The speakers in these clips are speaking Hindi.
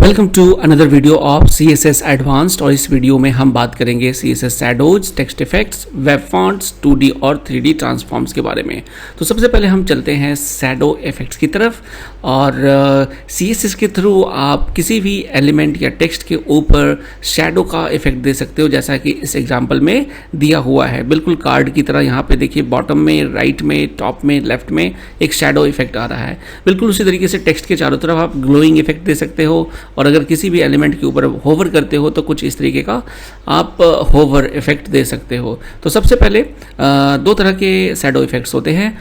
Welcome to another video of CSS advanced. और इस वीडियो में हम बात करेंगे CSS shadows, text effects, web fonts, 2D और 3D ट्रांसफॉर्म्स के बारे में। तो सबसे पहले हम चलते हैं शैडो इफेक्ट्स की तरफ। और CSS के थ्रू आप किसी भी एलिमेंट या टेक्स्ट के ऊपर शैडो का इफेक्ट दे सकते हो, जैसा कि इस एग्जाम्पल में दिया हुआ है। बिल्कुल कार्ड की तरह यहाँ पे देखिए, बॉटम में, राइट में, टॉप में, लेफ्ट में एक शैडो इफेक्ट आ रहा है। बिल्कुल उसी तरीके से टेक्स्ट के चारों तरफ आप ग्लोइंग इफेक्ट दे सकते हो, और अगर किसी भी एलिमेंट के ऊपर होवर करते हो तो कुछ इस तरीके का आप होवर इफेक्ट दे सकते हो। तो सबसे पहले दो तरह के शैडो इफेक्ट्स होते हैं।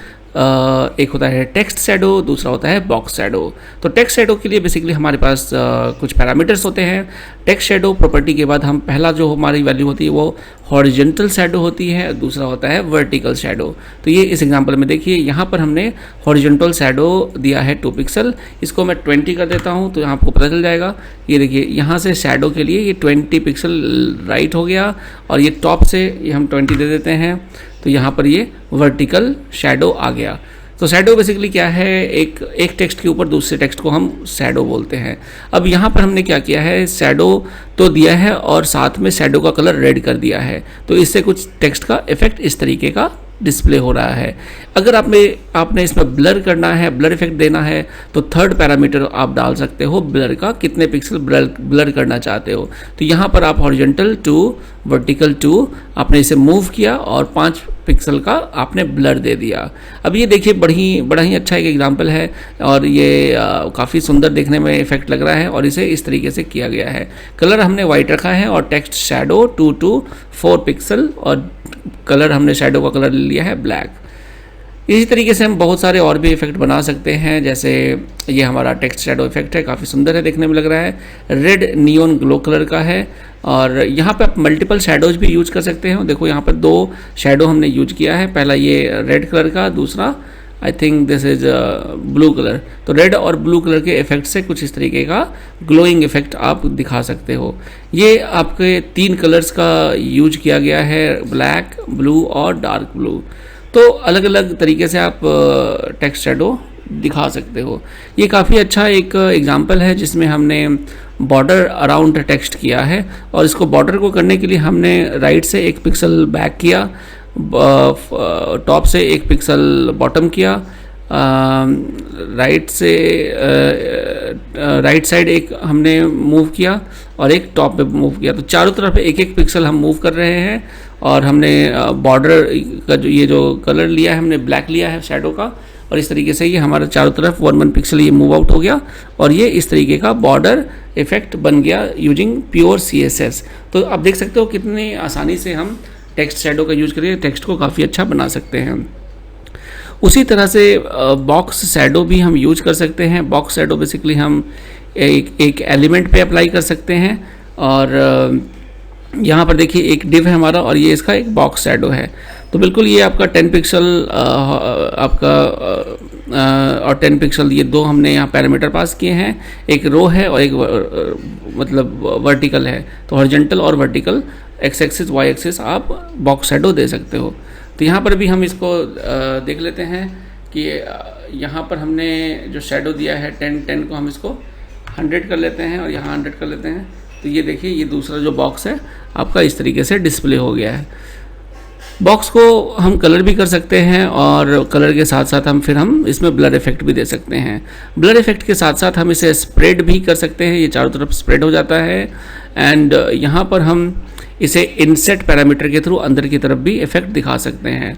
एक होता है टेक्स्ट शैडो, दूसरा होता है बॉक्स शैडो। तो टेक्स्ट शैडो के लिए बेसिकली हमारे पास कुछ पैरामीटर्स होते हैं। टेक्स्ट शैडो प्रॉपर्टी के बाद हम पहला जो हमारी वैल्यू होती है वो हॉरिजॉन्टल शैडो होती है, दूसरा होता है वर्टिकल शैडो। तो ये इस एग्जांपल में देखिए, यहाँ पर हमने हॉरिजॉन्टल शैडो दिया है 2 पिक्सल। इसको मैं 20 कर देता हूँ तो यहाँ आपको पता चल जाएगा। ये देखिए, यहाँ से शैडो के लिए ये 20 पिक्सल राइट हो गया, और ये टॉप से ये हम 20 दे देते हैं, तो यहाँ पर ये वर्टिकल शैडो आ गया। तो शैडो बेसिकली क्या है, एक टेक्स्ट के ऊपर दूसरे टेक्स्ट को हम शैडो बोलते हैं। अब यहाँ पर हमने क्या किया है, शैडो तो दिया है और साथ में शैडो का कलर रेड कर दिया है। तो इससे कुछ टेक्स्ट का इफेक्ट इस तरीके का डिस्प्ले हो रहा है। अगर आपने इसमें ब्लर करना है, ब्लर इफेक्ट देना है, तो थर्ड पैरामीटर आप डाल सकते हो ब्लर का, कितने पिक्सल ब्लर करना चाहते हो। तो यहाँ पर आप हॉरिजॉन्टल टू वर्टिकल टू आपने इसे मूव किया और 5 पिक्सल का आपने ब्लर दे दिया। अब ये देखिए, बड़ा ही अच्छा एक एग्जांपल है, और ये काफ़ी सुंदर देखने में इफेक्ट लग रहा है, और इसे इस तरीके से किया गया है। कलर हमने वाइट रखा है और टेक्स्ट शैडो 2 to 4 पिक्सल, और कलर हमने शैडो का कलर लिया है ब्लैक। इसी तरीके से हम बहुत सारे और भी इफेक्ट बना सकते हैं, जैसे ये हमारा टेक्स्ट शैडो इफेक्ट है, काफ़ी सुंदर है, देखने में लग रहा है, रेड नियॉन ग्लो कलर का है। और यहाँ पे आप मल्टीपल शैडोज भी यूज कर सकते हो। देखो यहाँ पर 2 शैडो हमने यूज किया है, पहला ये रेड कलर का, दूसरा I think this is blue colour. तो रेड और ब्लू कलर के इफेक्ट से कुछ इस तरीके का ग्लोइंग इफेक्ट आप दिखा सकते हो। ये आपके 3 कलर्स का यूज किया गया है, ब्लैक, ब्लू और डार्क ब्लू। तो अलग अलग तरीके से आप टेक्स्ट शैडो दिखा सकते हो। ये काफ़ी अच्छा एक एग्जांपल है जिसमें हमने बॉर्डर अराउंड टेक्स्ट किया है, और इसको बॉर्डर को करने के लिए हमने राइट से 1 पिक्सल बैक किया, टॉप से 1 पिक्सल बॉटम किया, राइट साइड एक हमने मूव किया और एक टॉप पे मूव किया। तो चारों तरफ 1-1 पिक्सल हम मूव कर रहे हैं, और हमने बॉर्डर का जो कलर लिया है, हमने ब्लैक लिया है शैडो का, और इस तरीके से ये हमारे चारों तरफ 1-1 पिक्सल ये मूव आउट हो गया, और ये इस तरीके का बॉर्डर इफेक्ट बन गया यूजिंग प्योर CSS। तो आप देख सकते हो कितनी आसानी से हम टेक्स्ट शैडो का यूज करके टेक्स्ट को काफ़ी अच्छा बना सकते हैं। उसी तरह से बॉक्स शैडो भी हम यूज कर सकते हैं। बॉक्स शैडो बेसिकली हम एक एलिमेंट पे अप्लाई कर सकते हैं, और यहाँ पर देखिए एक डिव है हमारा, और ये इसका एक बॉक्स शैडो है। तो बिल्कुल ये आपका 10 पिक्सल आपका और 10 पिक्सल, ये 2 हमने यहाँ पैरामीटर पास किए हैं। एक रो है और एक मतलब वर्टिकल है। तो हॉरिजॉन्टल और vertical, X axis Y axis आप बॉक्स शैडो दे सकते हो। तो यहाँ पर भी हम इसको देख लेते हैं कि यहाँ पर हमने जो शैडो दिया है 10 को हम इसको 100 कर लेते हैं, और यहाँ 100 कर लेते हैं। तो ये देखिए, ये दूसरा जो बॉक्स है आपका इस तरीके से डिस्प्ले हो गया है। बॉक्स को हम कलर भी कर सकते हैं, और कलर के साथ साथ हम इसमें ब्लर इफेक्ट भी दे सकते हैं। ब्लर इफेक्ट के साथ साथ हम इसे स्प्रेड भी कर सकते हैं, ये चारों तरफ स्प्रेड हो जाता है। एंड यहाँ पर हम इसे इनसेट पैरामीटर के थ्रू अंदर की तरफ भी इफेक्ट दिखा सकते हैं,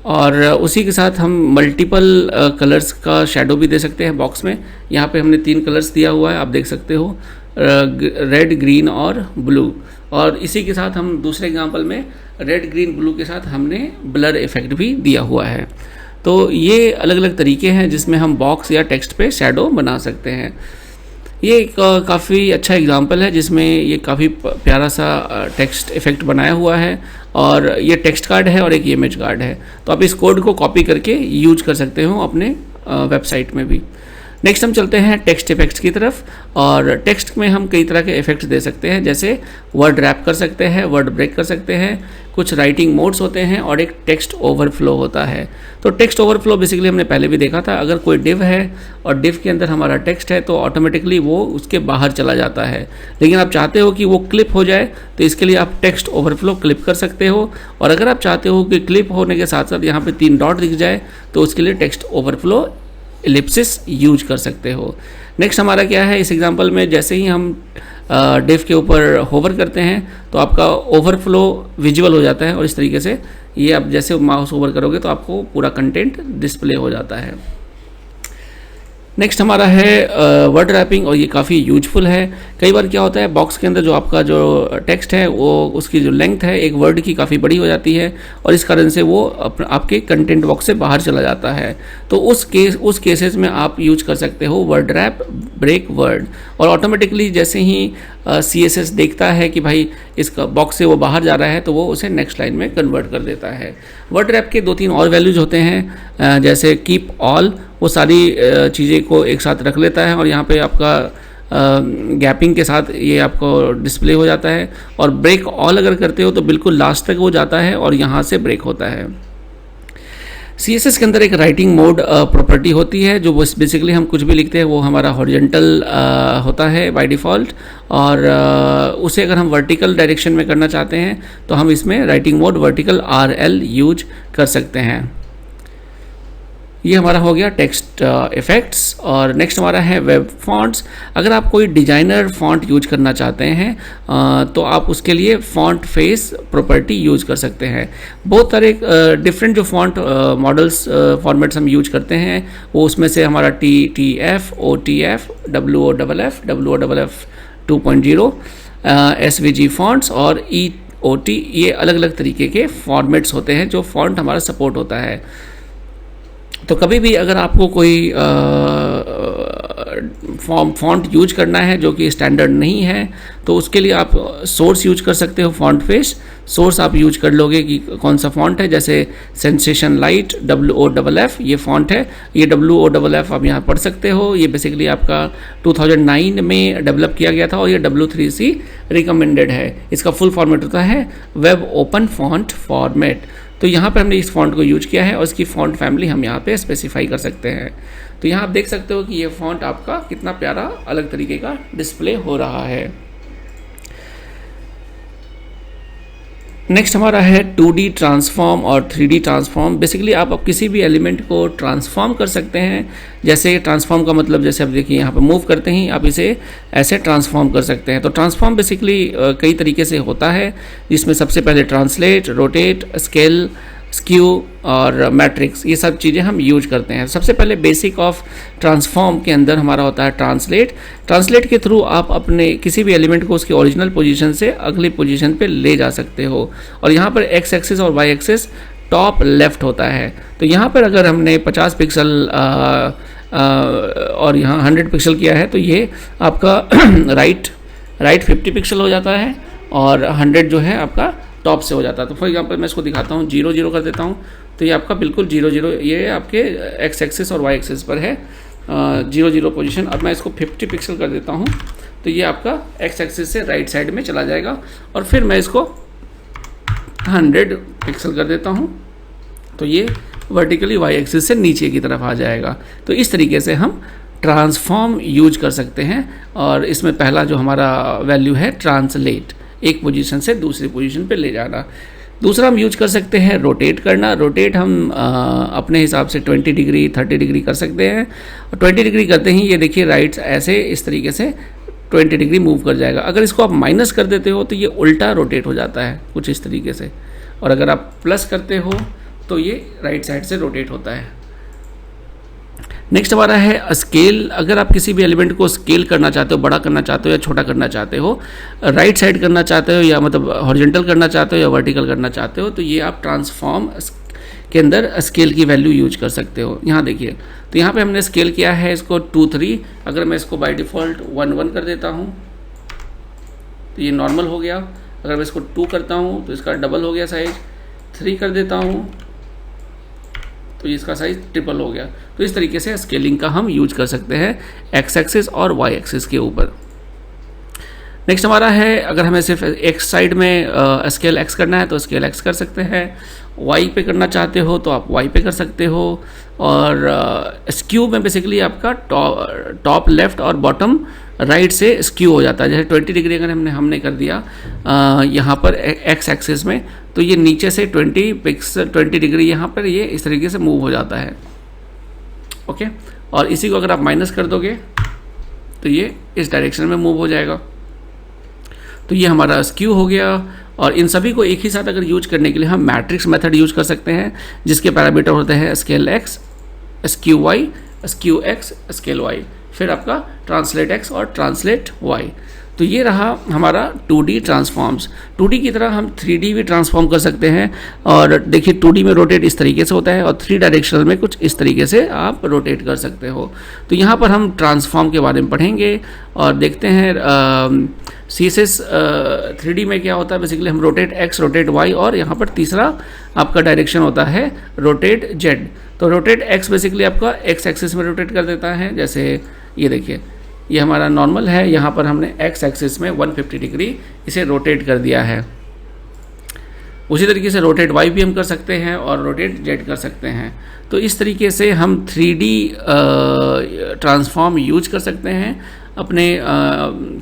और उसी के साथ हम मल्टीपल कलर्स का शैडो भी दे सकते हैं बॉक्स में। यहाँ पे हमने 3 कलर्स दिया हुआ है, आप देख सकते हो, रेड, ग्रीन और ब्लू। और इसी के साथ हम दूसरे एग्जांपल में रेड, ग्रीन, ब्लू के साथ हमने ब्लर इफेक्ट भी दिया हुआ है। तो ये अलग अलग तरीके हैं जिसमें हम बॉक्स या टेक्स्ट पे शैडो बना सकते हैं। ये एक काफ़ी अच्छा एग्जांपल है जिसमें ये काफ़ी प्यारा सा टेक्स्ट इफेक्ट बनाया हुआ है, और ये टेक्स्ट कार्ड है और एक इमेज कार्ड है। तो आप इस कोड को कॉपी करके यूज कर सकते हो अपने वेबसाइट में भी। नेक्स्ट हम चलते हैं टेक्स्ट इफेक्ट्स की तरफ, और टेक्स्ट में हम कई तरह के इफेक्ट्स दे सकते हैं, जैसे वर्ड रैप कर सकते हैं, वर्ड ब्रेक कर सकते हैं, कुछ राइटिंग मोड्स होते हैं और एक टेक्स्ट ओवरफ्लो होता है। तो टेक्स्ट ओवरफ्लो बेसिकली हमने पहले भी देखा था, अगर कोई डिव है और डिव के अंदर हमारा टेक्स्ट है तो ऑटोमेटिकली वो उसके बाहर चला जाता है, लेकिन आप चाहते हो कि वो क्लिप हो जाए तो इसके लिए आप टेक्स्ट ओवरफ्लो क्लिप कर सकते हो, और अगर आप चाहते हो कि क्लिप होने के साथ साथ यहाँ पे 3 डॉट दिख जाए तो उसके लिए टेक्स्ट ओवरफ्लो एलिप्सिस यूज कर सकते हो। नेक्स्ट हमारा क्या है, इस एग्जांपल में जैसे ही हम डिव के ऊपर होवर करते हैं तो आपका ओवरफ्लो विजुअल हो जाता है, और इस तरीके से ये आप जैसे माउस ओवर करोगे तो आपको पूरा कंटेंट डिस्प्ले हो जाता है। नेक्स्ट हमारा है वर्ड रैपिंग, और ये काफ़ी यूजफुल है। कई बार क्या होता है, बॉक्स के अंदर जो आपका जो टेक्स्ट है वो उसकी जो लेंथ है एक वर्ड की काफ़ी बड़ी हो जाती है, और इस कारण से वो आपके कंटेंट बॉक्स से बाहर चला जाता है। तो उस केसेस में आप यूज कर सकते हो वर्ड रैप ब्रेक वर्ड, और ऑटोमेटिकली जैसे ही CSS देखता है कि भाई इसका बॉक्स से वो बाहर जा रहा है तो वो उसे नेक्स्ट लाइन में कन्वर्ट कर देता है। वर्ड रैप के 2-3 और वैल्यूज होते हैं, जैसे कीप ऑल, वो सारी चीज़ें को एक साथ रख लेता है और यहाँ पे आपका गैपिंग के साथ ये आपको डिस्प्ले हो जाता है, और ब्रेक ऑल अगर करते हो तो बिल्कुल लास्ट तक वो जाता है और यहाँ से ब्रेक होता है। CSS के अंदर एक राइटिंग मोड प्रॉपर्टी होती है, जो बेसिकली हम कुछ भी लिखते हैं वो हमारा हॉरिजॉन्टल होता है बाय डिफ़ॉल्ट, और उसे अगर हम वर्टिकल डायरेक्शन में करना चाहते हैं तो हम इसमें writing mode vertical RL use कर सकते हैं। ये हमारा हो गया टेक्स्ट इफेक्ट्स, और नेक्स्ट हमारा है वेब फॉन्ट्स। अगर आप कोई डिजाइनर फॉन्ट यूज करना चाहते हैं तो आप उसके लिए फॉन्ट फेस प्रॉपर्टी यूज कर सकते हैं। बहुत सारे डिफरेंट जो फॉन्ट मॉडल्स फॉर्मेट्स हम यूज करते हैं वो उसमें से हमारा TTF, OTF, WOFF, WOFF 2.0, SVG fonts और EOT, ये अलग अलग तरीके के फॉर्मेट्स होते हैं जो फॉन्ट हमारा सपोर्ट होता है। तो कभी भी अगर आपको कोई फॉन्ट यूज करना है जो कि स्टैंडर्ड नहीं है तो उसके लिए आप सोर्स यूज कर सकते हो, फॉन्ट फेस सोर्स आप यूज कर लोगे कि कौन सा फॉन्ट है, जैसे सेंसेशन लाइट WOFF ये फॉन्ट है, ये WOFF आप यहाँ पढ़ सकते हो। ये बेसिकली आपका 2009 में डेवलप किया गया था और ये W3C रिकमेंडेड है। इसका फुल फॉर्मेट होता है वेब ओपन फॉन्ट फॉर्मेट। तो यहाँ पर हमने इस फॉन्ट को यूज किया है और इसकी फॉन्ट फैमिली हम यहाँ पे स्पेसिफाई कर सकते हैं। तो यहाँ आप देख सकते हो कि ये फॉन्ट आपका कितना प्यारा अलग तरीके का डिस्प्ले हो रहा है। नेक्स्ट हमारा है 2D ट्रांसफॉर्म और 3D ट्रांसफॉर्म। बेसिकली आप किसी भी एलिमेंट को ट्रांसफॉर्म कर सकते हैं। जैसे ट्रांसफॉर्म का मतलब जैसे आप देखिए यहाँ पर मूव करते ही आप इसे ऐसे ट्रांसफॉर्म कर सकते हैं। तो ट्रांसफॉर्म बेसिकली कई तरीके से होता है, जिसमें सबसे पहले ट्रांसलेट, रोटेट, स्केल, स्क्यू और मैट्रिक्स, ये सब चीज़ें हम यूज करते हैं। सबसे पहले बेसिक ऑफ ट्रांसफॉर्म के अंदर हमारा होता है ट्रांसलेट। ट्रांसलेट के थ्रू आप अपने किसी भी एलिमेंट को उसकी ओरिजिनल पोजीशन से अगली पोजीशन पे ले जा सकते हो। और यहाँ पर एक्स एक्सिस और वाई एक्सिस टॉप लेफ्ट होता है। तो यहाँ पर अगर हमने 50 पिक्सल और यहाँ 100 पिक्सल किया है तो ये आपका राइट 50 पिक्सल हो जाता है और 100 जो है आपका टॉप से हो जाता है। तो फॉर एग्जांपल मैं इसको दिखाता हूँ, 0 कर देता हूँ तो ये आपका बिल्कुल 0 ये आपके एक्स एक्सिस और वाई एक्सिस पर है 0 पोजीशन। अब मैं इसको 50 पिक्सल कर देता हूँ तो ये आपका एक्स एक्सिस से राइट साइड में चला जाएगा, और फिर मैं इसको 100 पिक्सल कर देता हूँ तो ये वर्टिकली वाई एक्सिस से नीचे की तरफ आ जाएगा। तो इस तरीके से हम ट्रांसफॉर्म यूज कर सकते हैं। और इसमें पहला जो हमारा वैल्यू है ट्रांसलेट, एक पोजीशन से दूसरी पोजीशन पे ले जाना। दूसरा हम यूज कर सकते हैं रोटेट करना। रोटेट हम अपने हिसाब से 20 डिग्री 30 डिग्री कर सकते हैं। और 20 डिग्री करते ही ये देखिए राइट ऐसे इस तरीके से 20 डिग्री मूव कर जाएगा। अगर इसको आप माइनस कर देते हो तो ये उल्टा रोटेट हो जाता है कुछ इस तरीके से, और अगर आप प्लस करते हो तो ये राइट साइड से रोटेट होता है। नेक्स्ट हमारा है स्केल। अगर आप किसी भी एलिमेंट को स्केल करना चाहते हो, बड़ा करना चाहते हो या छोटा करना चाहते हो, राइट साइड करना चाहते हो या मतलब हॉरिजॉन्टल करना चाहते हो या वर्टिकल करना चाहते हो, तो ये आप ट्रांसफॉर्म के अंदर स्केल की वैल्यू यूज कर सकते हो। यहाँ देखिए, तो यहाँ पे हमने स्केल किया है इसको 2-3। अगर मैं इसको बाय डिफ़ॉल्ट 1-1 कर देता हूँ तो ये नॉर्मल हो गया। अगर मैं इसको 2 करता हूँ तो इसका डबल हो गया साइज। 3 कर देता हूँ तो इसका साइज ट्रिपल हो गया। तो इस तरीके से स्केलिंग का हम यूज कर सकते हैं एक्स एक्सिस और वाई एक्सिस के ऊपर। नेक्स्ट हमारा है, अगर हमें सिर्फ एक्स साइड में स्केल एक्स करना है तो स्केल एक्स कर सकते हैं, वाई पे करना चाहते हो तो आप वाई पे कर सकते हो। और स्क्यू में बेसिकली आपका टॉप लेफ्ट और बॉटम राइट से स्क्यू हो जाता है। जैसे 20 डिग्री अगर हमने कर दिया यहाँ पर एक्स एक्सिस में, तो ये नीचे से 20 डिग्री यहाँ पर ये इस तरीके से मूव हो जाता है। ओके, और इसी को अगर आप माइनस कर दोगे तो ये इस डायरेक्शन में मूव हो जाएगा। तो ये हमारा स्क्यू हो गया। और इन सभी को एक ही साथ अगर यूज करने के लिए हम मैट्रिक्स मेथड यूज कर सकते हैं, जिसके पैरामीटर होते हैं scale X, skew Y, skew X, scale Y, फिर आपका ट्रांसलेट एक्स और ट्रांसलेट वाई। तो ये रहा हमारा 2D ट्रांसफॉर्म्स। 2D की तरह हम 3D भी ट्रांसफॉर्म कर सकते हैं। और देखिए 2D में रोटेट इस तरीके से होता है और 3 डायरेक्शनल में कुछ इस तरीके से आप रोटेट कर सकते हो। तो यहाँ पर हम ट्रांसफॉर्म के बारे में पढ़ेंगे और देखते हैं CSS 3D में क्या होता है। बेसिकली हम रोटेट एक्स, रोटेट वाई, और यहाँ पर तीसरा आपका डायरेक्शन होता है रोटेट जेड। तो रोटेट एक्स बेसिकली आपका एक्स एक्सिस में रोटेट कर देता है। जैसे ये देखिए, ये हमारा नॉर्मल है, यहाँ पर हमने एक्स एक्सिस में 150 डिग्री इसे रोटेट कर दिया है। उसी तरीके से रोटेट वाई भी हम कर सकते हैं और रोटेट जेड कर सकते हैं। तो इस तरीके से हम 3D ट्रांसफॉर्म यूज कर सकते हैं अपने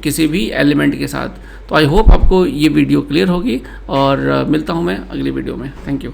किसी भी एलिमेंट के साथ। तो आई होप आपको ये वीडियो क्लियर होगी और मिलता हूँ मैं अगली वीडियो में। Thank you.